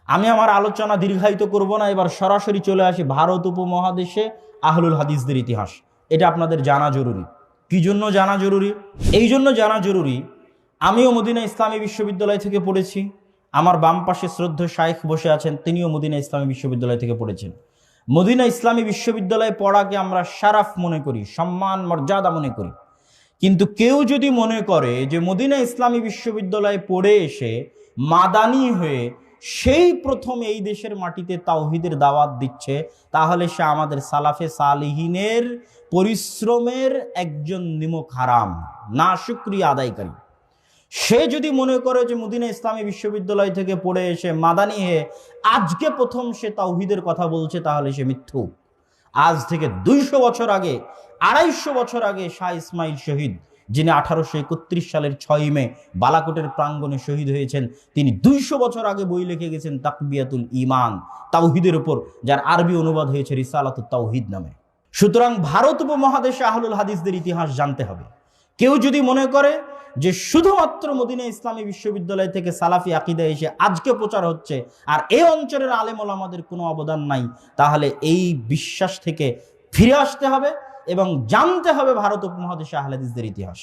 আমি আমার আলোচনা দীর্ঘায়িত করব না, এবার সরাসরি চলে আসি ভারত উপমহাদেশে আহলুল হাদিসদের ইতিহাস। এটা আপনাদের জানা জরুরি। কি জন্য জানা জরুরি? এই জন্য জানা জরুরি, আমিও মদিনা ইসলামী বিশ্ববিদ্যালয় থেকে পড়েছি। আমার বাম পাশে শ্রদ্ধেয় শাইখ বসে আছেন, তিনিও মদিনা ইসলামী বিশ্ববিদ্যালয় থেকে পড়েছেন। মদিনা ইসলামী বিশ্ববিদ্যালয়ে পড়াকে আমরা শারাফ মনে করি, সম্মান মর্যাদা মনে করি। কিন্তু কেউ যদি মনে করে যে মদিনা ইসলামী বিশ্ববিদ্যালয়ে পড়ে এসে মাদানি হয়ে সেই প্রথম এই দেশের মাটিতে তাওহীদের দাওয়াত দিচ্ছে, তাহলে সে আমাদের সালাফে সালিহিনের পরিশ্রমের একজন নিমক হারাম, না শুকরিয়া আদায়কারী। সে যদি মনে করে যে মদিনা ইসলামী বিশ্ববিদ্যালয় থেকে পড়ে এসে মাদানি হয়ে আজকে প্রথম সে তাওহীদের কথা বলছে, তাহলে সে মিথ্যুক। আজ থেকে 200 বছর আগে, 250 বছর আগে শাহ ইসমাইল শহীদ, যিনি 1831 সালের 6 মে বালাকোটের প্রাঙ্গণে শহীদ হয়েছেন, তিনি 200 বছর আগে বই লিখে গেছেন তাকবিয়াতুল ঈমান, তাওহীদের উপর, যার আরবি অনুবাদ হয়েছে রিসালাতুত তাওহীদ নামে। সুতরাং ভারত উপমহাদেশে আহলুল হাদিসদের ইতিহাস জানতে হবে। কেউ যদি মনে করে যে শুধুমাত্র মদিনা ইসলামী বিশ্ববিদ্যালয় থেকে সালাফি আকীদা এসে আজকে প্রচার হচ্ছে আর এই অঞ্চলের আলেম ওলামাদের কোনো অবদান নাই, তাহলে এই বিশ্বাস থেকে ফিরে আসতে হবে এবং জানতে হবে ভারত উপমহাদেশে আহলে হাদিসদের ইতিহাস।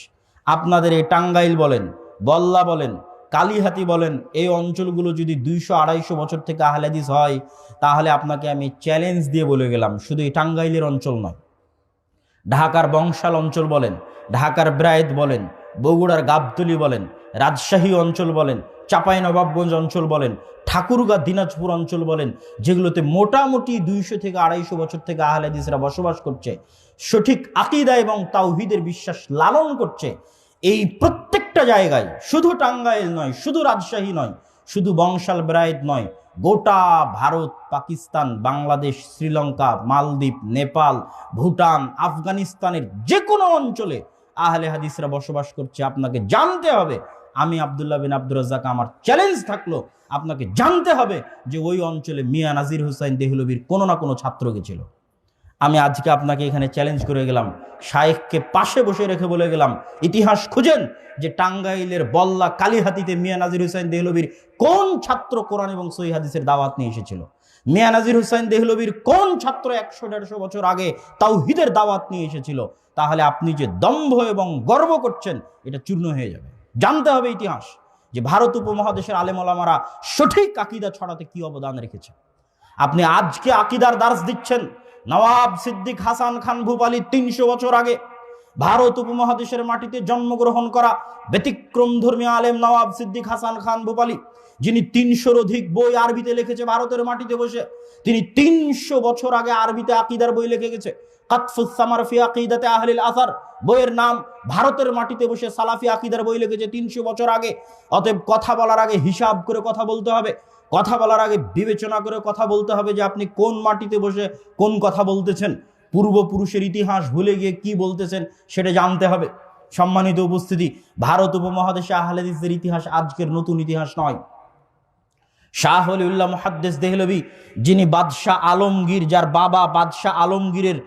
আপনাদের এই টাঙ্গাইল বলেন, বল্লা বলেন, কালিহাতি বলেন, এই অঞ্চলগুলো যদি 200-250 বছর থেকে আহলে হাদিস হয়, তাহলে আপনাকে আমি চ্যালেঞ্জ দিয়ে বলে গেলাম, শুধু এই টাঙ্গাইলের অঞ্চল নয়, ঢাকার বংশাল অঞ্চল বলেন, ঢাকার ব্রায়েত বলেন, বগুড়ার গাবতলী বলেন, রাজশাহী অঞ্চল বলেন, চাঁপাইনবাবগঞ্জ অঞ্চল বলেন, ঠাকুরগাঁ দিনাজপুর অঞ্চল বলেন, যেগুলোতে মোটামুটি 200 থেকে 250 বছর থেকে আহলে হাদিসরা বসবাস করছে, সঠিক আকীদা এবং তাওহীদের বিশ্বাস লালন করছে, এই প্রত্যেকটা জায়গায়, শুধু টাঙ্গাইল নয়, শুধু রাজশাহী নয়, শুধু বংশাল ব্রায়েত নয়, গোটা ভারত, পাকিস্তান, বাংলাদেশ, শ্রীলঙ্কা, মালদ্বীপ, নেপাল, ভুটান, আফগানিস্তানের যে কোনো অঞ্চলে আহলে হাদিসরা বসবাস করছে। আপনাকে জানতে হবে, আমি আব্দুল্লাহ বিন আব্দুর রাজ্জাক, আমার চ্যালেঞ্জ থাকলো, আপনাকে জানতে হবে যে ওই অঞ্চলে মিয়া নাজির হুসাইন দেহলভির কোনো না কোনো ছাত্র গেছিল। আমি আজকে আপনাকে এখানে চ্যালেঞ্জ করে গেলাম, শায়েখকে পাশে বসে রেখে বলে গেলাম, ইতিহাস খুঁজেন যে টাঙ্গাইলের বল্লা কালিহাতিতে মিয়া নাজির হুসাইন দেহলভির কোন ছাত্র কোরআন এবং সহিহ হাদিসের দাওয়াত নিয়ে এসেছিল। মিয়া নাজির হুসাইন দেহলভির কোন ছাত্র 100-150 বছর আগে তাওহীদের দাওয়াত নিয়ে এসেছিল। তাহলে আপনি যে দম্ভ এবং গর্ব করছেন, এটা চূর্ণ হয়ে যাবে। জানতে হবে ইতিহাস, যে ভারত উপমহাদেশের আলেম ওলামারা সঠিক আকীদা ছড়াতে কি অবদান রেখেছে। আপনি আজকে আকীদার দার্স দিচ্ছেন, নওয়াব সিদ্দিক হাসান খান ভূপালী 300 বছর আগে ভারত উপমহাদেশের মাটিতে জন্মগ্রহণ করা ব্যতিক্রম ধর্মী আলেম নওয়াব সিদ্দিক হাসান খান ভূপালী, যিনি 300-র অধিক বই আরবিতে লিখেছে ভারতের মাটিতে বসে। তিনি 300 বছর আগে আরবিতে আকীদার বই লিখে গেছে, কাতফুস সামার ফি আকীদাতে আহলিল আসার বইয়ের নাম। ভারতের মাটিতে বসে সালাফি আকীদার বই লিখেছে 300 বছর আগে। অতএব কথা বলার আগে হিসাব করে কথা বলতে হবে, কথা বলার আগে বিবেচনা করে কথা বলতে হবে যে আপনি কোন মাটিতে বসে কোন কথা বলতেছেন, পূর্বপুরুষের ইতিহাস ভুলে গিয়ে কি বলতেছেন সেটা জানতে হবে। সম্মানিত উপস্থিতি, ভারত উপমহাদেশে আহলে হাদিসদের ইতিহাস আজকের নতুন ইতিহাস নয়। শাহ ওলিউল্লাহ মুহাদ্দিস দেহলভী, যিনি বাদশাহ আলমগীর, যার বাবা বাদশাহ আলমগীরের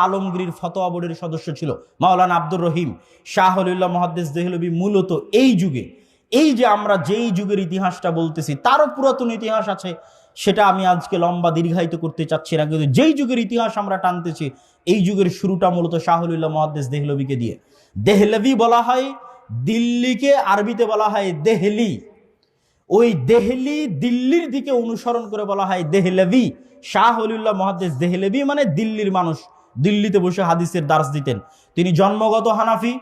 আলমগীর ফতোয়া বোর্ডের সদস্য ছিল মাওলানা আব্দুর রহিম, শাহ ওলিউল্লাহ মুহাদ্দিস দেহলভী মূলত এই যুগে, এই যে আমরা যেই যুগের ইতিহাসটা বলতেছি তারও পুরাতন ইতিহাস আছে, সেটা আমি আজকে লম্বা দীর্ঘায়িত করতে চাচ্ছি না। কিন্তু যেই যুগের ইতিহাস আমরা টানতেছি, এই যুগের শুরুটা মূলত শাহ ওলিউল্লাহ মুহাদ্দিস দেহলভীকে দিয়ে। দেহলভী বলা হয় দিল্লিকে, আরবিতে বলা হয় দেহলি। ওই দেহলি, দিল্লির দিকে অনুসরণ করে বলা হয় দেহলভী। শাহ ওলিউল্লাহ মুহাদ্দিস দেহলভী মানে দিল্লির মানুষ, দিল্লিতে বসে হাদিসের দার্স দিতেন। তিনি জন্মগত হানাফি,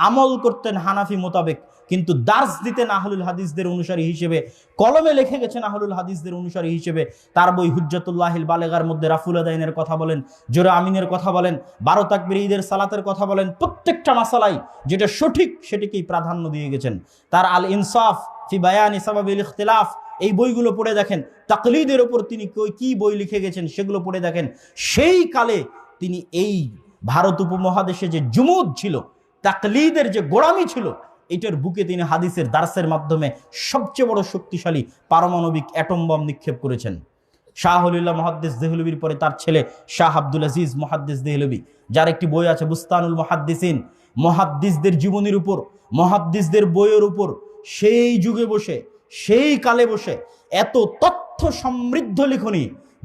আমল করতেন হানাফি মোতাবেক, কিন্তু দার্স দিতেন আহলুল হাদিসদের অনুসারী হিসেবে। কলমে লিখে গেছেন আহলুল হাদিসদের অনুসারী হিসেবে। তার বই হুজ্জাতুল্লাহিল বালেগার মধ্যে রাফুল আদাইনের কথা বলেন, জোরে আমিনের কথা বলেন, 12 তাকবীর ঈদের সালাতের কথা বলেন, প্রত্যেকটা মাসালাই যেটা সঠিক সেটিকেই প্রাধান্য দিয়ে গেছেন। তার আল ইনসাফ ফি বায়ানি সাবাবিল ইখতিলাফ, এই বইগুলো পড়ে দেখেন। তাকলিদের ওপর তিনি কি বই লিখে গেছেন সেগুলো পড়ে দেখেন। সেই কালে তিনি এই ভারত উপমহাদেশে যে জুমুদ ছিল, তাকলিদের যে গোড়ামি ছিল, এটার বুকে তিনি হাদিসের দার্সের মাধ্যমে সবচেয়ে বড় শক্তিশালী পারমাণবিক অ্যাটম বম নিক্ষেপ করেছেন। শাহ ওলিউল্লাহ মুহাদ্দিস দেহলভীর পরে তার ছেলে শাহ আব্দুল আজিজ মুহাদ্দিস দেহলভী, যার একটি বই আছে বুস্তানুল মুহাদ্দিসিন, মুহাদ্দিসদের জীবনীর উপর, মুহাদ্দিসদের বইয়ের উপর সেই যুগে বসে, সেই কালে বসে এত তথ্য সমৃদ্ধ লিখনি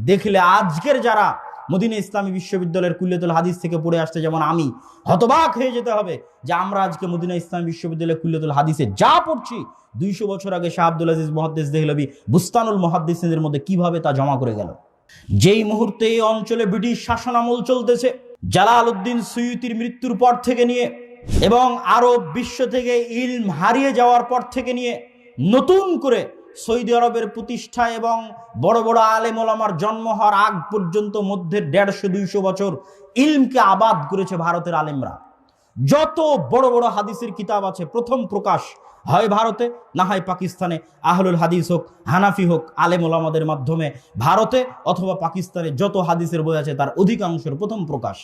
দেখলে আজকের যারা মদিনা ইসলামী বিশ্ববিদ্যালয়ের কুল্লিয়াতুল হাদিস থেকে পড়ে আসছে যেমন আমি, হতবাক হয়ে যেতে হবে যে আমরা আজকে মদিনা ইসলামী বিশ্ববিদ্যালয়ের কুল্লিয়াতুল হাদিসে যা পড়ছি 200 বছর আগে শাহ আব্দুল আজিজ মুহাদ্দিস দেহলভী বুস্তানুল মুহাদ্দিসিনদের মধ্যে কিভাবে তা জমা করে গেল। যেই মুহূর্তে এই অঞ্চলে ব্রিটিশ শাসন আমল চলতেছে, জালালউদ্দিন সুয়ুতির মৃত্যুর পর থেকে নিয়ে এবং আরব বিশ্ব থেকে ইলম হারিয়ে যাওয়ার পর থেকে নিয়ে নতুন করে সৌদি আরবের প্রতিষ্ঠা এবং বড় বড় আলেম ওলামার জন্ম হওয়ার আগ পর্যন্ত মধ্যে 150-200 বছর ইলমকে আবাদ করেছে ভারতের আলেমরা। যত বড় বড় হাদিসের কিতাব আছে প্রথম প্রকাশ হয় ভারতে, না হয় পাকিস্তানে। আহলুল হাদিস হোক, হানাফি হোক, আলেম ওলামাদের মাধ্যমে ভারতে অথবা পাকিস্তানে যত হাদিসের বই আছে তার অধিকাংশের প্রথম প্রকাশ।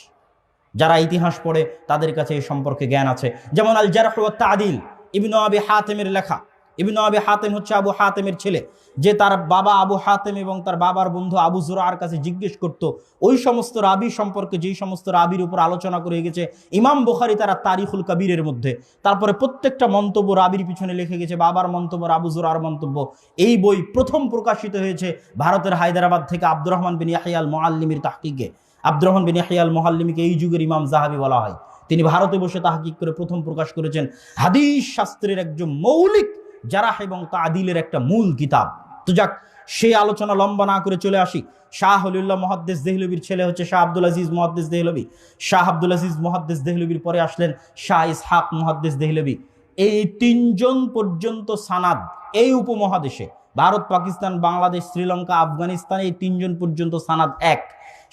যারা ইতিহাস পড়ে তাদের কাছে এই সম্পর্কে জ্ঞান আছে। যেমন আল জারহ ওয়াত তা'দীল ইবনে আবি হাতেমের লেখা। ইবনে আবি হাতেম হচ্ছে আবু হাতেমের ছেলে, যে তার বাবা আবু হাতেম এবং তার বাবার বন্ধু আবু যুরআর কাছে জিজ্ঞেস করত ওই সমস্ত রাবি সম্পর্কে যেই সমস্ত রাবির উপর আলোচনা করে গেছে ইমাম বুখারী তারা তারিখুল কাবীরের মধ্যে। তারপরে প্রত্যেকটা মন্তব্য রাবির পিছনে লিখে গেছে, বাবার মন্তব্য, আবু যুরআর মন্তব্য। এই বই প্রথম প্রকাশিত হয়েছে ভারতের হায়দ্রাবাদ থেকে আব্দুর রহমান বিন ইয়াহইয়া আল মুআল্লিমির তাহকিকে। আব্দুর রহমান বিন ইয়াহইয়া আল মুআল্লিমকে এই যুগের ইমাম যাহাবি বলা হয়। তিনি ভারতে বসে তাহকিক করে প্রথম প্রকাশ করেছেন হাদিস শাস্ত্রের একজন মৌলিক জারাহ এবং তা'দীলের একটা মূল কিতাব। তো যাক, সেই আলোচনা লম্বা না করে চলে আসি। শাহ ওলিউল্লাহ মুহাদ্দিস দেহলভীর ছেলে হচ্ছে শাহ আব্দুল আজিজ মুহাদ্দিস দেহলভী। শাহ আব্দুল আজিজ মুহাদ্দিস দেহলভীর পরে আসলেন শাহ ইসহাক মুহাদ্দিস দেহলভী। এই তিনজন পর্যন্ত সানাদ এই উপমহাদেশে ভারত, পাকিস্তান, বাংলাদেশ, শ্রীলঙ্কা, আফগানিস্তান, এই তিনজন পর্যন্ত সানাদ এক।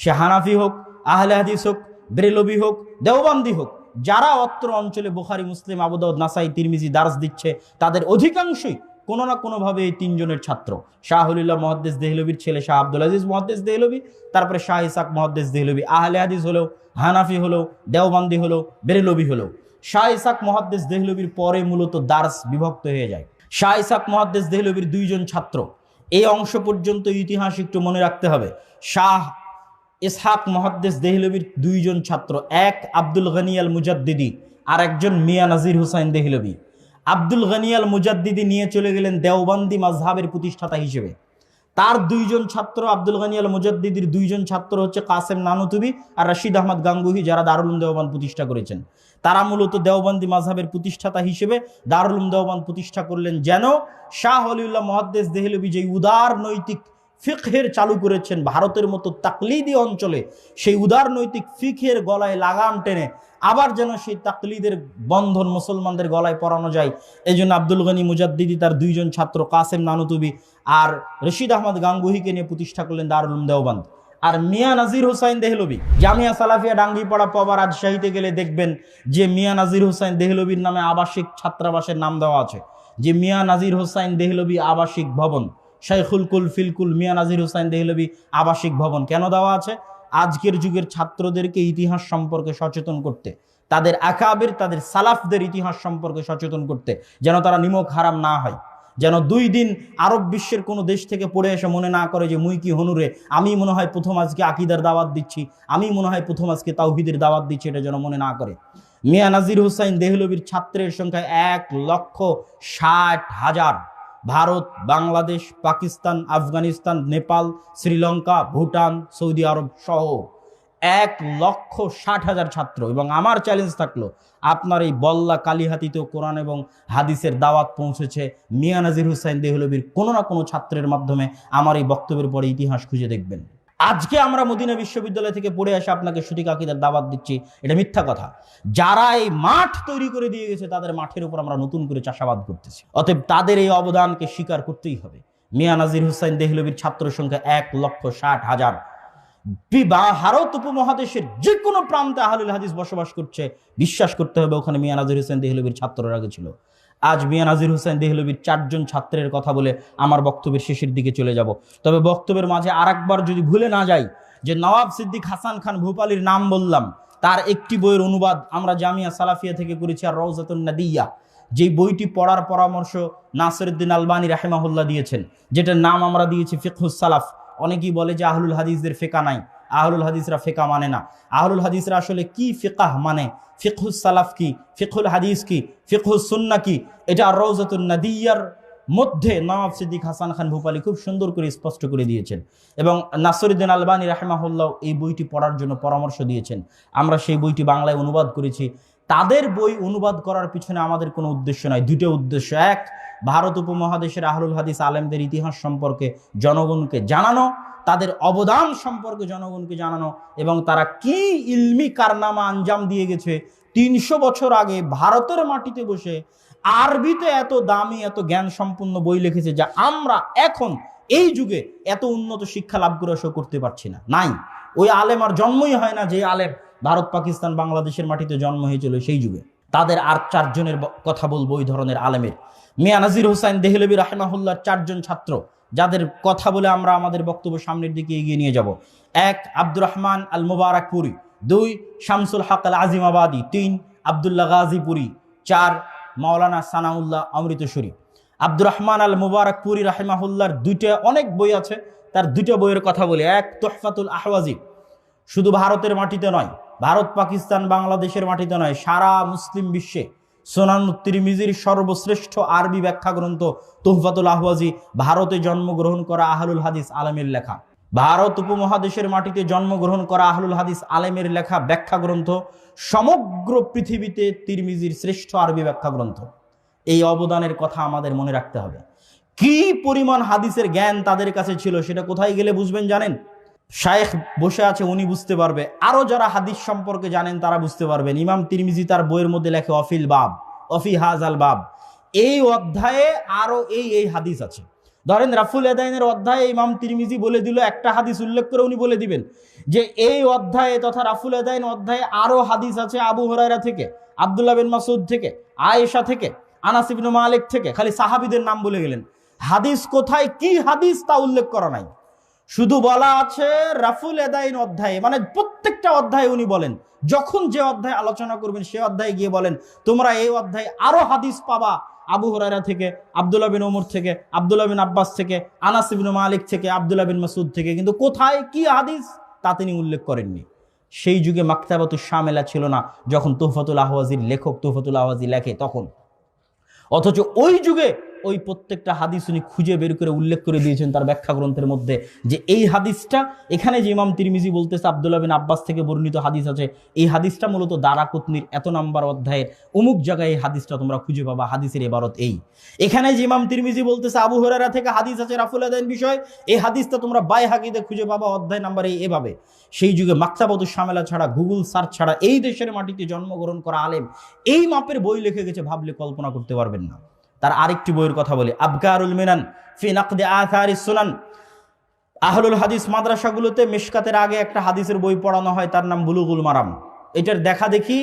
সে হানাফি হোক, আহলে হাদিস হোক, বেরেলভী হোক, দেওবন্দি হোক, যারা অত্র অঞ্চলে বুখারী, মুসলিম, আবু দাউদ, নাসাই, তিরমিজি দার্স দিচ্ছে তাদের অধিকাংশই কোনো না কোনোভাবে এই তিনজনের ছাত্র। শাহ ওলিউল্লাহ মুহাদ্দিস দেহলভীর ছেলে শাহ আব্দুল আজিজ মুহাদ্দিস দেহলভী, তারপরে শাহ ইসহাক মুহাদ্দিস দেহলভী। আহলে হাদিস হলেও, হানাফি হলেও, দেওবন্দি হলেও, বেরেলভী হলেও। শাহ ইসহাক মুহাদ্দিস দেহলভীর পরে মূলত দার্স বিভক্ত হয়ে যায়। শাহ ইসহাক মুহাদ্দিস দেহলভীর 2 জন ছাত্র। এই অংশ পর্যন্ত ইতিহাস একটু মনে রাখতে হবে। শাহ ইসহাক মুহাদ্দিস দেহলভীর 2 জন ছাত্র, এক আব্দুল গনি আল মুজাদ্দিদি আর একজন মিয়া নাজির হুসাইন দেহলভী। আব্দুল গনি আল মুজাদ্দিদি নিয়ে চলে গেলেন দেওবন্দি মাযহাবের প্রতিষ্ঠাতা হিসেবে। তার 2 জন ছাত্র, আব্দুল গনি আল মুজাদ্দিদির 2 জন ছাত্র হচ্ছে কাসেম নানুতুবি আর রশিদ আহমদ গাঙ্গুহি, যারা দারুল উলুম দেওবন্দ প্রতিষ্ঠা করেছেন। তারা মূলত দেওবন্দি মাযহাবের প্রতিষ্ঠাতা হিসেবে দারুল উলুম দেওবন্দ প্রতিষ্ঠা করলেন, যেন শাহ ওলিউল্লাহ মুহাদ্দিস দেহলভী যে উদার নৈতিক ফিকহের চালু করেছেন ভারতের মতো তাকলিদি অঞ্চলে, সেই উদার নৈতিক ফিকহের গলায় লাগাম টেনে আবার যেন সেই তাকলিদের বন্ধন মুসলমানদের গলায় পরানো যায়। এই জন্য আব্দুল গনি মুজাদ্দিদি তার 2 জন ছাত্র কাসেম নানুতুবি আর রশিদ আহমদ গাঙ্গুহিকে নিয়ে প্রতিষ্ঠা করলেন দারুল উলুম দেওবন্দ। আর মিয়া নাজির হুসাইন দেহলভী, জামিয়া সালাফিয়া ডাঙ্গিপাড়া পবা রাজশাহীতে গেলে দেখবেন যে মিয়া নাজির হুসাইন দেহলভীর নামে আবাসিক ছাত্রাবাসের নাম দেওয়া আছে, যে মিয়া নাজির হুসাইন দেহলভী আবাসিক ভবন। শাইখুল কুল ফিলকুল মিয়া নাজির হুসাইন দেহলভী আবাসিক ভবন কেন দেওয়া আছে? আজকের যুগের ছাত্রদেরকে ইতিহাস সম্পর্কে সচেতন করতে, তাদের আকাবির, তাদের সালাফদের ইতিহাস সম্পর্কে সচেতন করতে, যেন তারা নিমক হারাম না হয়, যেন 2 দিন আরব বিশ্বের কোনো দেশ থেকে পড়ে এসে মনে না করে যে মুই কি হনুরে, আমি মনে হয় প্রথম আজকে আকিদার দাওয়াত দিচ্ছি, আমি মনে হয় প্রথম আজকে তাওহীদের দাওয়াত দিচ্ছি, এটা যেন মনে না করে। মিয়া নাজির হুসাইন দেহলভীর ছাত্রের সংখ্যা 1,60,000। ভারত, বাংলাদেশ, পাকিস্তান, আফগানিস্তান, নেপাল, শ্রীলঙ্কা, ভুটান, সৌদি আরব সহ 1,60,000 ছাত্র। এবং আমার চ্যালেঞ্জ থাকলো, আপনার এই বল্লা কালিহাতিতেও কোরআন এবং হাদিসের দাওয়াত পৌঁছেছে মিয়া নাজির হুসাইন দেহলভীর কোনো না কোনো ছাত্রের মাধ্যমে। আমার এই বক্তব্যের পরে ইতিহাস খুঁজে দেখবেন। আজকে আমরা মদিনা বিশ্ববিদ্যালয় থেকে পড়ে আসে আপনাকে সঠিক আকীদার দাওয়াত দিচ্ছি, এটা মিথ্যা কথা। যারা এই মাঠ তৈরি করে দিয়ে গেছে তাদের মাঠের উপর আমরা নতুন করে চাষাবাদ করতেছি। অতএব তাদের এই অবদানকে স্বীকার করতেই হবে। মিয়া নাজির হুসাইন দেহলভীর ছাত্র সংখ্যা 1,60,000। ভারত উপমহাদেশের যে কোনো প্রান্তে আহলুল হাদিস বসবাস করছে, বিশ্বাস করতে হবে ওখানে মিয়া নাজির হুসাইন দেহলভীর ছাত্ররা আগে ছিল। আজ মিয়া নাজির হুসাইন দেহলভীর 4 জন ছাত্রের কথা বলে আমার বক্তব্যের শেষের দিকে চলে যাব। তবে বক্তব্যের মাঝে আরেকবার যদি ভুলে না যাই, যে নওয়াব সিদ্দিক হাসান খান ভূপালীর নাম বললাম, তার একটি বইয়ের অনুবাদ আমরা জামিয়া সালাফিয়া থেকে করেছি, আর রওজাতুন নাদিয়া, যেই বইটি পড়ার পরামর্শ নাসিরউদ্দিন আলবানী রাহিমাহুল্লাহ দিয়েছেন, যেটার নাম আমরা দিয়েছি ফিকহুস সালাফ। অনেকেই বলে যে আহলুল হাদিসদের ফিকহ নাই, আহলুল হাদিসরা ফিকহ মানে না। আহলুল হাদিসরা আসলে কি ফিকহ মানে, ফিকহুস সালাফ কি, ফিকহুল হাদিস কি, ফিকহুস সুন্নাহ কি, এটা আর রওজাতুন নাদিয়ার মধ্যে নওয়াব সিদ্দিক হাসান খান ভূপালী খুব সুন্দর করে স্পষ্ট করে দিয়েছেন, এবং নাসিরউদ্দিন আলবানী রাহিমাহুল্লাহ এই বইটি পড়ার জন্য পরামর্শ দিয়েছেন। আমরা সেই বইটি বাংলায় অনুবাদ করেছি। তাদের বই অনুবাদ করার পিছনে আমাদের কোনো উদ্দেশ্য নয়, দুটো উদ্দেশ্য। এক, ভারত উপমহাদেশের আহলুল হাদিস আলেমদের ইতিহাস সম্পর্কে জনগণকে জানানো, তাদের অবদান সম্পর্কে জনগণকে জানানো, এবং তারা কি ইলমি কারনামা আঞ্জাম দিয়ে গেছে 300 বছর আগে ভারতের মাটিতে বসে আরবিতে এত দামি এত জ্ঞান সম্পন্ন বই লিখেছে, যা আমরা এখন এই যুগে এত উন্নত শিক্ষা লাভ করে করতে পারছি না। নাই, ওই আলেম আর জন্মই হয় না যে আলেম ভারত পাকিস্তান বাংলাদেশের মাটিতে জন্ম হয়েছিল সেই যুগে। তাদের আর 4 জনের কথা বলবো ওই ধরনের আলেমের। মিয়া নাজির হোসাইন দেহলভী রাহিমাহুল্লাহর 4 জন ছাত্র, যাদের কথা বলে আমরা আমাদের বক্তব্য সামনের দিকে এগিয়ে নিয়ে যাব। 1, আব্দুর রহমান আল মুবারকপুরি। 2, শামসুল হক আল আজিমাবাদী। 3, আবদুল্লাহ গাজীপুরি। 4, মাওলানা সানাউল্লাহ অমৃতসরী। আব্দুর রহমান আল মুবারকপুরি রাহিমাহুল্লাহর 2টা অনেক বই আছে, তার 2টা বইয়ের কথা বলি। 1, তুহফাতুল আহওয়াজি। শুধু ভারতের মাটিতে নয়, ভারত পাকিস্তান বাংলাদেশের মাটিতে নয়, সারা মুসলিম বিশ্বে সুনান তিরমিজির সর্বশ্রেষ্ঠ আরবি ব্যাখ্যা গ্রন্থ তুহফাতুল আহওয়াজি, ভারতে জন্মগ্রহণ করা আহলুল হাদিস আলেমের লেখা। ভারত উপমহাদেশের মাটিতে জন্মগ্রহণ করা আহলুল হাদিস আলেমের লেখা ব্যাখ্যা গ্রন্থ, সমগ্র পৃথিবীতে তিরমিজির শ্রেষ্ঠ আরবি ব্যাখ্যা গ্রন্থ। এই অবদানের কথা আমাদের মনে রাখতে হবে। কি পরিমাণ হাদিসের জ্ঞান তাদের কাছে ছিল সেটা কোথায় গেলে বুঝবেন জানেন? শায়েখ বসে আছে, উনি বুঝতে পারবে। আরো যারা হাদিস সম্পর্কে জানেন তারা বুঝতে পারবেন। ইমাম তিরমিজি তার বইয়ের মধ্যে লেখে অফিল বাব, অফি হাজাল বাব, এই অধ্যায়ে আরো এই হাদিস আছে। ধরেন রাফুল আদাইনের অধ্যায়ে ইমাম তিরমিজি বলে দিল, একটা হাদিস উল্লেখ করে উনি বলে দিবেন যে এই অধ্যায়ে তথা রাফুল আদাইন অধ্যায়ে আরো হাদিস আছে আবু হুরায়রা থেকে, আব্দুল্লাহ বিন মাসউদ থেকে, আয়েশা থেকে, আনাস ইবনে মালিক থেকে। খালি সাহাবীদের নাম বলে গেলেন, হাদিস কোথায় কি হাদিস তা উল্লেখ করা নাই। শুধু বলা আছে রাফুল আদাইন অধ্যায়ে, মানে প্রত্যেকটা অধ্যায়ে উনি বলেন, যখন যে অধ্যায় আলোচনা করবেন সে অধ্যায়ে গিয়ে বলেন তোমরা এই অধ্যায়ে আরো হাদিস পাবা আবু হুরায়রা থেকে, আব্দুল্লাহ বিন ওমর থেকে, আব্দুল্লাহ বিন আব্বাস থেকে, আনাস ইবনে মালিক থেকে, আব্দুল্লাহ বিন মাসউদ থেকে। কিন্তু কোথায় কি হাদিস তা তিনি উল্লেখ করেননি। সেই যুগে মাকতাবাতুশ শামেলা ছিল না, যখন তুহফাতুল আহওয়াজির লেখক তুহফাতুল আহওয়াজি লেখে তখন। অথচ ওই যুগে ওই প্রত্যেকটা হাদিস উনি খুঁজে বের করে উল্লেখ করে দিয়েছেন তার ব্যাখ্যা গ্রন্থের মধ্যে, যে এই হাদিসটা এখানে যে ইমাম তিরমিজি বলতেছে আব্দুল্লাহ বিন আব্বাস থেকে বর্ণিত হাদিস আছে, এই হাদিসটা মূলত দারাকুতনির এত নাম্বার অধ্যায়ের অমুক জায়গায় এই হাদিসটা তোমরা খুঁজে পাবা। হাদিসের ইবারত এই। এখানে যে ইমাম তিরমিজি বলতেছে আবু হুরায়রা থেকে হাদিস আছে রাফুল আদাইন বিষয়, এই হাদিসটা তোমরা বাইহাকিতে খুঁজে পাবা অধ্যায় নাম্বার এভাবে। সেই যুগে মাকতাবাতুশ শামেলা ছাড়া, গুগল সার্চ ছাড়া এই দেশের মাটিতে জন্মগ্রহণ করা আলেম এই মাপের বই লিখে গেছে, ভাবলে কল্পনা করতে পারবেন না। তার আরেকটি বইয়ের কথা বলি, আবকারুল মিনান ফি নাকদি আথারিস সুনান। আহলুল হাদিস মাদ্রাসাগুলোতে মিশকাতের আগে একটা হাদিসের বই পড়ানো হয়, তার নাম বুলুগুল মারাম। এটার দেখা দেখি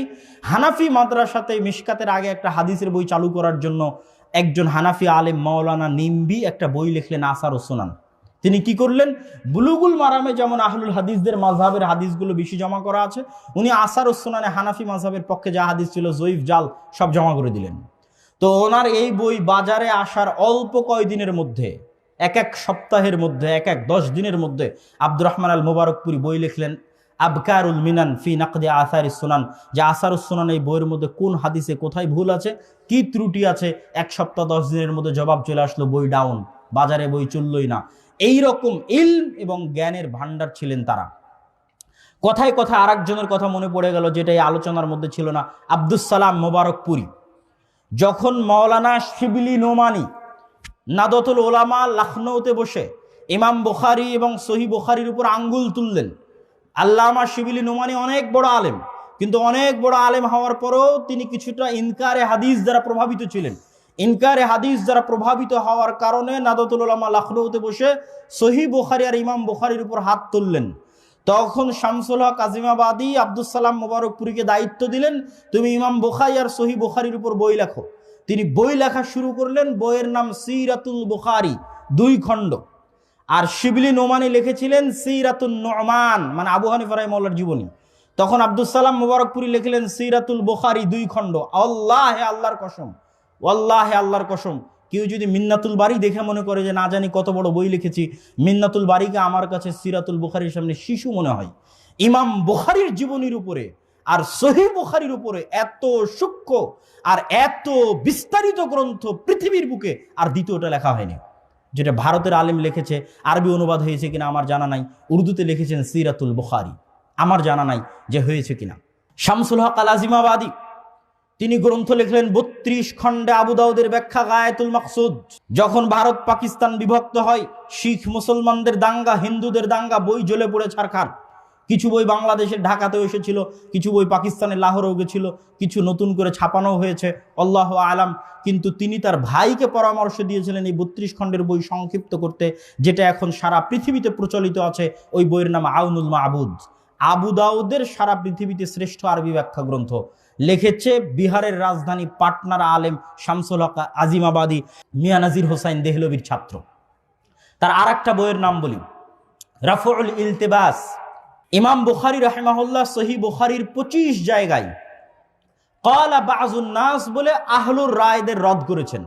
হানাফি মাদ্রাসাতে মিশকাতের আগে একটা হাদিসের বই চালু করার জন্য একজন হানাফি আলেম মাওলানা নিম্বি একটা বই লিখলেন আসারুস সুনান। তিনি কি করলেন, বুলুগুল মারামে যেমন আহলুল হাদিসদের মাযহাবের হাদিসগুলো বেশি জমা করা আছে, উনি আসারুস সুনানে হানাফি মাযহাবের পক্ষে যা হাদিস ছিল জয়ীফ জাল সব জমা করে দিলেন। তো ওনার এই বই বাজারে আসার অল্প কয়দিনের মধ্যে, এক সপ্তাহের মধ্যে, 10 দিনের মধ্যে আব্দুর রহমান আল মুবারকপুরি বই লিখলেন আবকারুল মিনান ফি নাকদি আসারিস সুনান, যে আসারুস সুনান এই বইয়ের মধ্যে কোন হাদিসে কোথায় ভুল আছে, কি ত্রুটি আছে। 1 সপ্তাহ 10 দিনের মধ্যে জবাব চলে আসলো, বই ডাউন, বাজারে বই চললই না। এই রকম ইলম এবং জ্ঞানের ভান্ডার ছিলেন তারা। কথায় কথায় আরেকজনের কথা মনে পড়ে গেল, যেটা এই আলোচনার মধ্যে ছিল না, আব্দুস সালাম মুবারকপুরি। যখন মাওলানা শিবলি নোমানি নাদতুল ওলামা লখনৌতে বসে ইমাম বুখারী এবং সহিহ বুখারীর উপর আঙ্গুল তুললেন, আল্লামা শিবলি নোমানি অনেক বড় আলেম, কিন্তু অনেক বড় আলেম হওয়ার পরেও তিনি কিছুটা ইনকারে হাদিস দ্বারা প্রভাবিত ছিলেন। ইনকারে হাদিস দ্বারা প্রভাবিত হওয়ার কারণে নাদতুল ওলামা লখনৌতে বসে সহিহ বুখারী আর ইমাম বুখারীর উপর হাত তুললেন। তখন শামসুল হক আজিমাবাদী আব্দুস সালাম মুবারকপুরীকে দায়িত্ব দিলেন, তুমি ইমাম বুখারী আর সহিহ বুখারীর উপর বই লেখো। তিনি বই লেখা শুরু করলেন, বইয়ের নাম সিরাতুল বুখারী, 2 খণ্ড। আর শিবলি নোমানি লিখেছিলেন সিরাতুন নুমান, মানে আবু হানিফা রাহিমাহুল্লাহর জীবনী। তখন আব্দুস সালাম মুবারকপুরী লিখলেন সিরাতুল বুখারী 2 খণ্ড। আল্লাহে আল্লাহর কসম, ওয়াল্লাহে আল্লাহর কসম, কেউ যদি মিন্নাতুল বারী দেখে মনে করে যে না জানি কত বড় বই লিখেছি, মিন্নাতুল বারীকে আমার কাছে সিরাতুল বুখারীর সামনে শিশু মনে হয়। ইমাম বুখারীর জীবনীর উপরে আর সহিহ বুখারীর উপরে এত সূক্ষ্ম আর এত বিস্তারিত গ্রন্থ পৃথিবীর বুকে আর দ্বিতীয়টা লেখা হয়নি। যেটা ভারতের আলেম লিখেছে, আরবি অনুবাদ হয়েছে কিনা আমার জানা নাই, উর্দুতে লিখেছেন সিরাতুল বুখারী, আমার জানা নাই যে হয়েছে কিনা। শামসুল হক আল আজিমাবাদী তিনি গ্রন্থ লিখলেন 32 খণ্ডে আবু দাউদের ব্যাখ্যা গায়াতুল মাকসুদ। যখন ভারত পাকিস্তান বিভক্ত হয়, শিখ মুসলমানদের দাঙ্গা, হিন্দুদের দাঙ্গা, বই জ্বলে পড়ে ছারখার। কিছু বই বাংলাদেশের ঢাকাতেও এসেছিল, কিছু বই পাকিস্তানের লাহোরেও গেছিল, কিছু নতুন করে ছাপানো হয়েছে, আল্লাহ আলাম। কিন্তু তিনি তার ভাইকে পরামর্শ দিয়েছিলেন এই 32 খণ্ডের বই সংক্ষিপ্ত করতে, যেটা এখন সারা পৃথিবীতে প্রচলিত আছে। ওই বইয়ের নাম আউনুল মাবুদ। আবু দাউদের সারা পৃথিবীতে শ্রেষ্ঠ আরবি ব্যাখ্যা গ্রন্থ লিখেছে বিহারের রাজধানী পাটনার আলেম শামসুল হক আজিমাবাদী, মিয়া নাজির হোসাইন দেহলভির ছাত্র। তার আর একটা বইয়ের নাম বলি, রাফউল ইলতিবাস। ইমাম বুখারী রাহিমাহুল্লাহ সহিহ বুখারীর 25 জায়গায় ক্বালা বাযুন নাস বলে আহলুর রায়দের রদ করেছেন।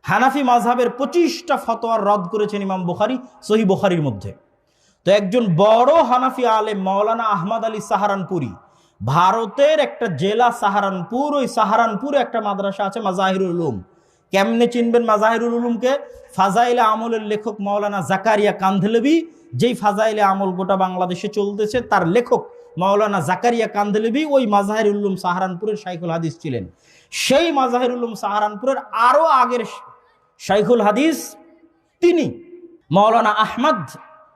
হানাফি মাযহাবের 25টা ফতোয়ার রদ করেছেন ইমাম বুখারী সহিহ বুখারীর মধ্যে। তো একজন বড় হানাফি আলেম মাওলানা আহমদ আলী সাহারানপুরি, ভারতের একটা জেলা সাহারানপুর, ওই সাহারানপুরে একটা মাদ্রাসা আছে মাজাহিরুল উলুম। কেমনে চিনবেন মাজাহিরুল উলুমকে? ফাজাইলে আমলের লেখক মাওলানা জাকারিয়া কান্ধেলভি, যেই ফাজাইলে আমল গোটা বাংলাদেশে চলতেছে, তার লেখক মাওলানা জাকারিয়া কান্ধেলভি ওই মাজাহিরুল উলুম সাহারানপুরের শাইখুল হাদিস ছিলেন। সেই মাজাহিরুল উলুম সাহারানপুরের আরো আগের শাইখুল হাদিস তিনি মাওলানা আহমদ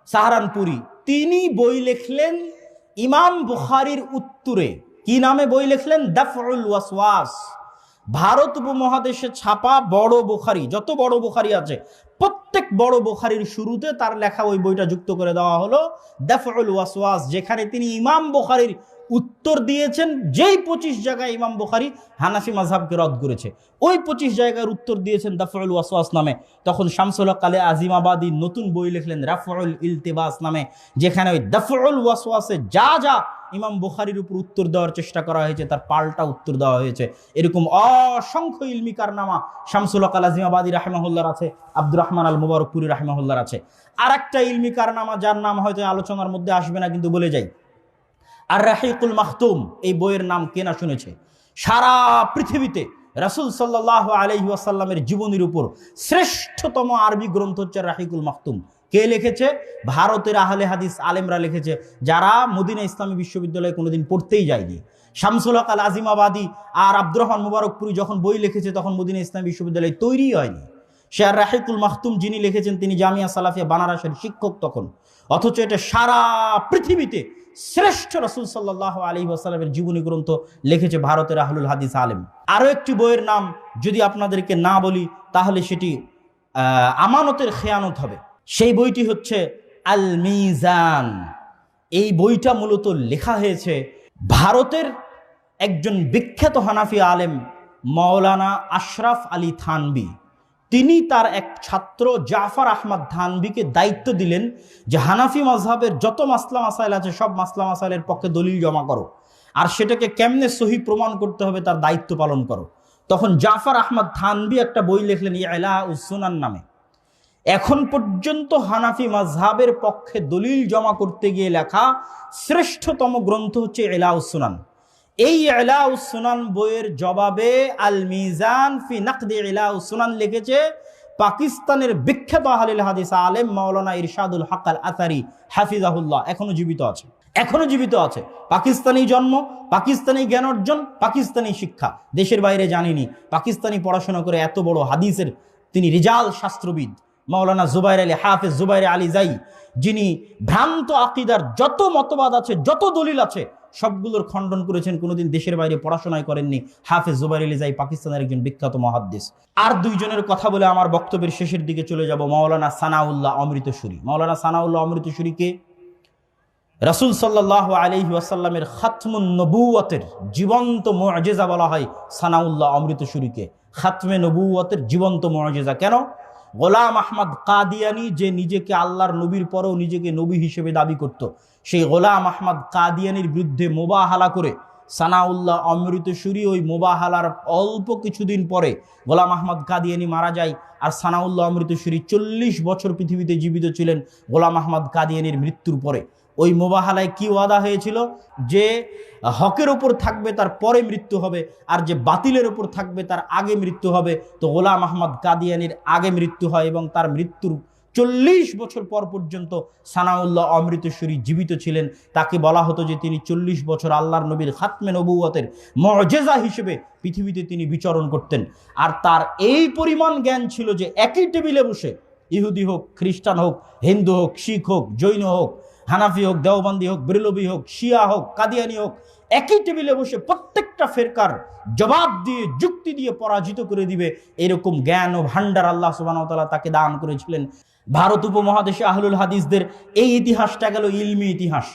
সাহারানপুরি, তিনি বই লিখলেন ইমাম বুখারীর উত্তরে। কি নামে বই লিখলেন? দাফউল ওয়াসওয়াস। ভারত উপমহাদেশে ছাপা বড় বুখারী, যত বড় বুখারী আছে প্রত্যেক বড় বুখারীর শুরুতে তার লেখা ওই বইটা যুক্ত করে দেওয়া হলো দাফউল ওয়াসওয়াস, যেখানে তিনি ইমাম বুখারীর উত্তর দিয়েছেন। যেই 25 জায়গায় ইমাম বুখারী হানাফি মাযহাবকে রদ করেছে, ওই 25 জায়গার উত্তর দিয়েছেন দাফউল ওয়াসওয়াস নামে। তখন শামসুল হক আল আজিমাবাদী নতুন বই লিখলেন রাফউল ইলতিবাস নামে, যেখানে ওই দাফউল ওয়াসওয়াসে যা যা ইমাম বুখারীর উপর উত্তর দেওয়ার চেষ্টা করা হয়েছে তার পাল্টা উত্তর দেওয়া হয়েছে। এরকম অসংখ্য ইলমি কারনামা শামসুল হক আল আজিমাবাদী রাহিমাহুল্লাহর আছে, আব্দুর রহমান আল মুবারকপুরি রাহিমাহুল্লাহর আছে। আর একটা ইলমি কারনামা যার নাম হয়তো আলোচনার মধ্যে আসবে না, কিন্তু বলে যাই, আর রাহিকুল মাখতুম। এই বইয়ের নাম কে না শুনেছে? সারা পৃথিবীতে রাসূল সাল্লাল্লাহু আলাইহি ওয়াসাল্লামের জীবনীর উপর শ্রেষ্ঠতম আরবি গ্রন্থ হচ্ছে রাহিকুল মাখতুম। কে লিখেছে? ভারতের আহলে হাদিস আলেমরা লিখেছে, যারা মদিনা ইসলামী বিশ্ববিদ্যালয়ে কোনোদিন পড়তেই যায়নি। শামসুল হক আল আজিমাবাদী আর আব্দুর রহমান মুবারকপুরি যখন বই লিখেছে তখন মদিনা ইসলামী বিশ্ববিদ্যালয় তৈরি হয়নি। সে আর রাহিকুল মাখতুম যিনি লিখেছেন তিনি জামিয়া সালাফিয়া বানারসের শিক্ষক তখন। অথচ এটা সারা পৃথিবীতে শ্রেষ্ঠ রাসূল সাল্লাল্লাহু আলাইহি ওয়াসাল্লামের জীবনী গ্রন্থ লিখেছে ভারতের আহলুল হাদিস আলেম। আরো একটি বইয়ের নাম যদি আপনাদেরকে না বলি তাহলে সেটি আমানতের খেয়ানত হবে। সেই বইটি হচ্ছে আল মিজান। এই বইটা মূলত লেখা হয়েছে ভারতের একজন বিখ্যাত হানাফি আলেম মাওলানা আশরাফ আলী থানভী। তিনি তার এক ছাত্র জাফর আহমদ থানভীকে দায়িত্ব দিলেন যে হানাফি মাযহাবের যত মাসলা মাসাইল আছে সব মাসলা মাসাইলের পক্ষে দলিল জমা করো, আর সেটাকে কেমনে সহি প্রমাণ করতে হবে তার দায়িত্ব পালন করো। তখন জাফর আহমদ থানভী একটা বই লিখলেন ইলাউস সুনান নামে। এখন পর্যন্ত হানাফি মাযহাবের পক্ষে দলিল জমা করতে গিয়ে লেখা শ্রেষ্ঠতম গ্রন্থ হচ্ছে ইলাউস সুনান। এই ইলাউস সুনান বইয়ের জবাবে আল মিজান ফি নাকদি ইলাউস সুনান লিখেছে পাকিস্তানের বিখ্যাত আহলুল হাদিস আলেম মাওলানা ইরশাদুল হক আল আসারি হাফিজাহুল্লাহ। এখনো জীবিত আছে। পাকিস্তানি জন্ম, পাকিস্তানি জ্ঞান অর্জন, পাকিস্তানি শিক্ষা, দেশের বাইরে জানিনি। পাকিস্তানি পড়াশোনা করে এত বড় হাদিসের তিনি রিজাল শাস্ত্রবিদ মাওলানা জুবাইর আলী হাফেজ জুবাইর আলী জাই, যিনি ভ্রান্ত আকীদার যত মতবাদ আছে, যত দলিল আছে সবগুলোর খণ্ডন করেছেন, কোনোদিন দেশের বাইরে পড়াশোনায় করেননি। হাফেজ জুবাইর আলী জাই পাকিস্তানের একজন বিখ্যাত মুহাদ্দিস। আর দুইজনের কথা বলে আমার বক্তব্যের শেষের দিকে চলে যাব। মাওলানা সানাউল্লাহ অমৃতসুরি। মাওলানা সানাউল্লাহ অমৃতসুরিকে রাসূল সাল্লাল্লাহু আলাইহি ওয়াসাল্লামের খাতমুন নবুওয়াতের জীবন্ত মুআজিজা বলা হয়। সানাউল্লাহ অমৃতসুরিকে খাতমে নবুওয়াতের জীবন্ত মুআজিজা। কেন? গোলাম আহমদ কাদিয়ানি, যে নিজেকে আল্লাহর নবীর পরেও নিজেকে নবী হিসেবে দাবি করত, সেই গোলাম আহমদ কাদিয়ানির বিরুদ্ধে মোবাহালা করে সানাউল্লাহ অমৃতসুরি ওই মোবাহালার অল্প কিছুদিন পরে গোলাম আহমদ কাদিয়ানি মারা যায়। আর সানাউল্লাহ অমৃতসুরি 40 বছর পৃথিবীতে জীবিত ছিলেন গোলাম আহমদ কাদিয়ানির মৃত্যুর পরে। ওই মোবাহালায় কি ওয়াদা হয়েছিল যে হকের ওপর থাকবে তার পরে মৃত্যু হবে, আর যে বাতিলের ওপর থাকবে তার আগে মৃত্যু হবে। তো গোলাম আহমদ কাদিয়ানির আগে মৃত্যু হয় এবং তার মৃত্যুর 40 বছর পর পর্যন্ত সানাউল্লাহ অমৃতসরী জীবিত ছিলেন। তাকে বলা হতো যে তিনি 40 বছর আল্লাহর নবীর খাতমে নবুয়তের মুজিজা হিসেবে পৃথিবীতে তিনি বিচরণ করতেন। আর তার এই পরিমাণ জ্ঞান ছিল যে একই টেবিলে বসে ইহুদি হোক, খ্রিস্টান হোক, হিন্দু হোক, শিখ হোক, জৈন হোক, হানাফি হোক, দেওবন্দি হোক, বেরলভী হোক, শিয়া হোক, কাদিয়ানি হোক, একই টেবিলে বসে প্রত্যেকটা ফেরকার জবাব দিয়ে যুক্তি দিয়ে পরাজিত করে দিবে, এরকম জ্ঞান ও ভান্ডার আল্লাহ সুবহানাহু ওয়া তাআলা তাকে দান করেছিলেন। ভারত উপমহাদেশে আহলুল হাদিসদের এই ইতিহাসটা গেল ইলমি ইতিহাস।